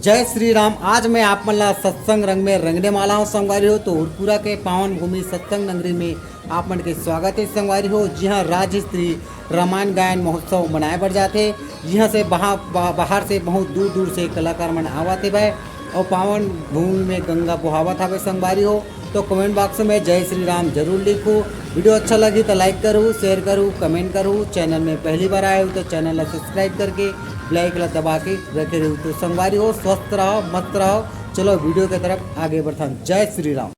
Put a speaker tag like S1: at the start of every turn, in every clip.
S1: जय श्री राम। आज मैं आप मला सत्संग रंग में रंगने वाला हूँ संगवारी हो। तो उरपुरा के पावन भूमि सत्संग नगरी में आप मन के स्वागत है संगवारी हो। जी हाँ, राज्य स्तरीय रामायण गायन महोत्सव मनाए बढ़ जाते। जी से बाहर से बहुत दूर दूर से कलाकार मन आवत है भाई। और पावन भूमि में गंगा बहावत हवे संगवारी हो। तो कमेंट बॉक्स में जय श्री राम जरूर लिखो। वीडियो अच्छा लगी तो लाइक करूँ, शेयर करूँ, कमेंट करूँ। चैनल में पहली बार आए हो तो चैनल को सब्सक्राइब करके लाइक ला दबा के रखे रहो। तो संगवारी हो, स्वस्थ रहो, मस्त रहो। चलो वीडियो की तरफ आगे बढ़ता हूँ। जय श्री राम।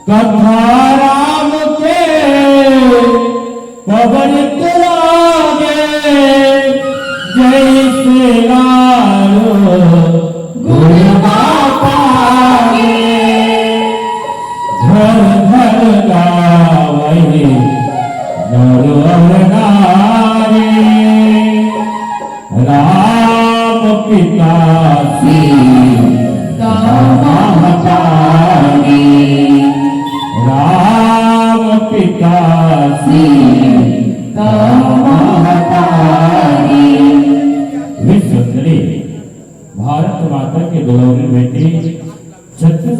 S2: कथा राम के पवन तुलागे जैसे लालो गुण पागे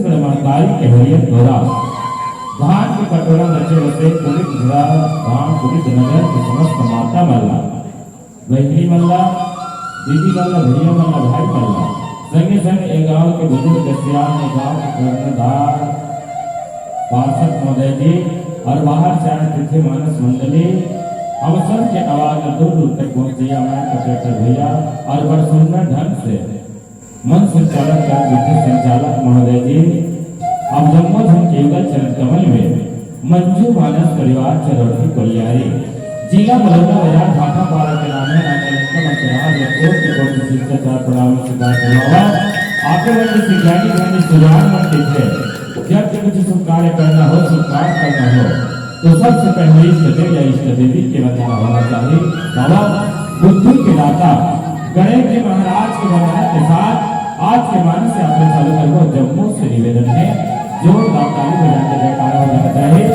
S3: ब्रह्मकारी के हरियत द्वारा धान के कटोरा नचे बसे पुलित घुरा गांव पुलित नगर के समस्त माता मल्ला बहनी मल्ला दीदी मल्ला भैया मल्ला भाई मल्ला संगे संग एक गांव के बुजुर्ग दस्तियान ने गांव के कर्णधार पार्षद महोदय जी और बाहर से आए तिथि मानस मंडली हम सब के आवाज दूर दूर तक पहुंची हमारे कलेक्टर भैया और बड़ सुंदर ढंग से मन संचालक कर विद्युत संचालक महोदय जी अब जम्मू धम केवल चरण कमल में मंजू मानस परिवार चरौठी कोलियारी जिला बलौदा बाजार भाटा पारा के नाम है नाम मंत्रालय रिपोर्ट के कोर्ट शिष्टाचार प्रणाली से बात करवावा आपके बच्चे सिखानी खानी सुजान मन दिखे जब कुछ शुभ कार्य करना हो शुभ कार्य करना हो तो सबसे पहले इष्ट देव या इष्ट देवी के वंदना होना चाहिए बाबा बुद्धि के दाता गणेश जी महाराज के वंदना के साथ आज के मान से आपने चालू करो जम्मू से निवेदन है जोरदार ताली बजाते जयकारा हो जाना चाहिए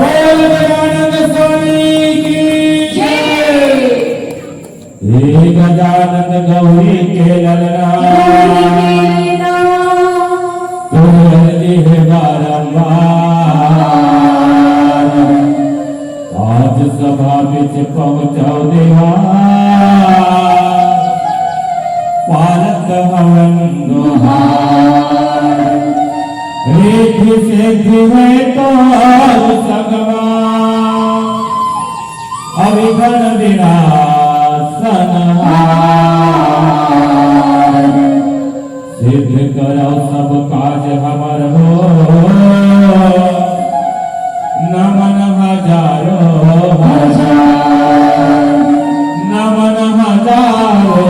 S3: बोल गजानंद स्वामी की जय हे गजानंद गौरी के ललना तुझे है बारंबार आज सभा में पहुंचाओ देवा पालक हवन दोहार रिद्धि सिद्धि में तो सगवा अविघ्न विनाशन सिद्ध करो सब काज हमर हो नमन हजारो हजार नमन हजारो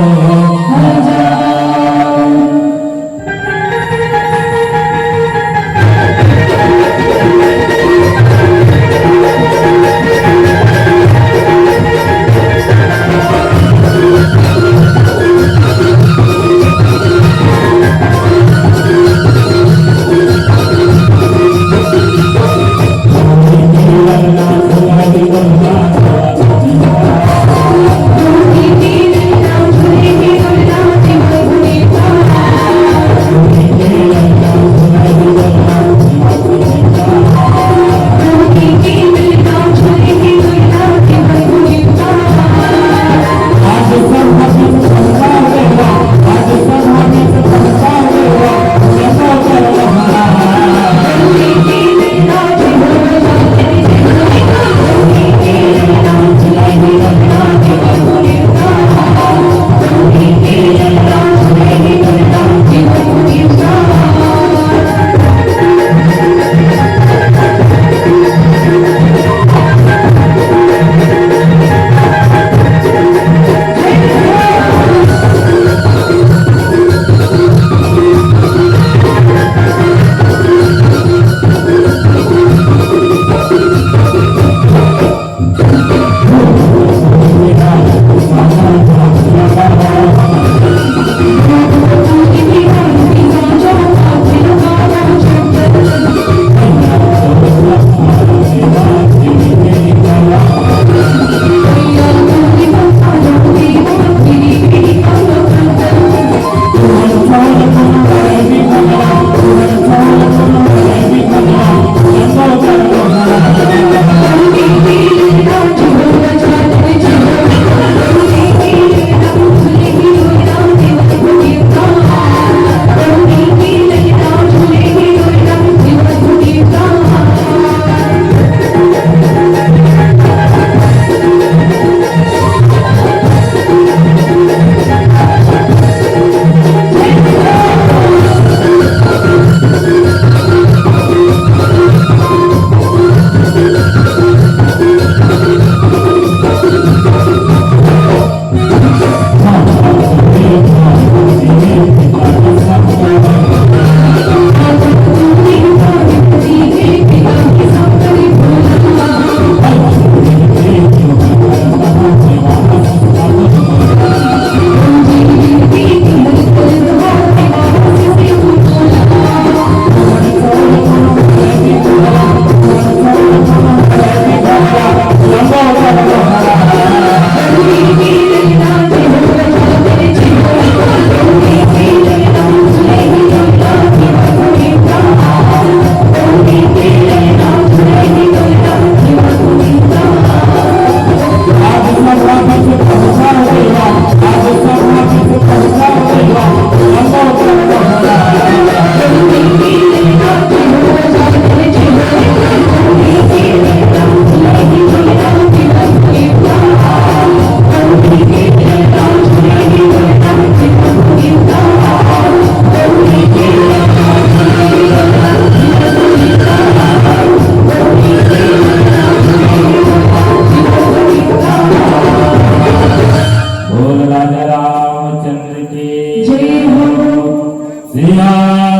S3: सिया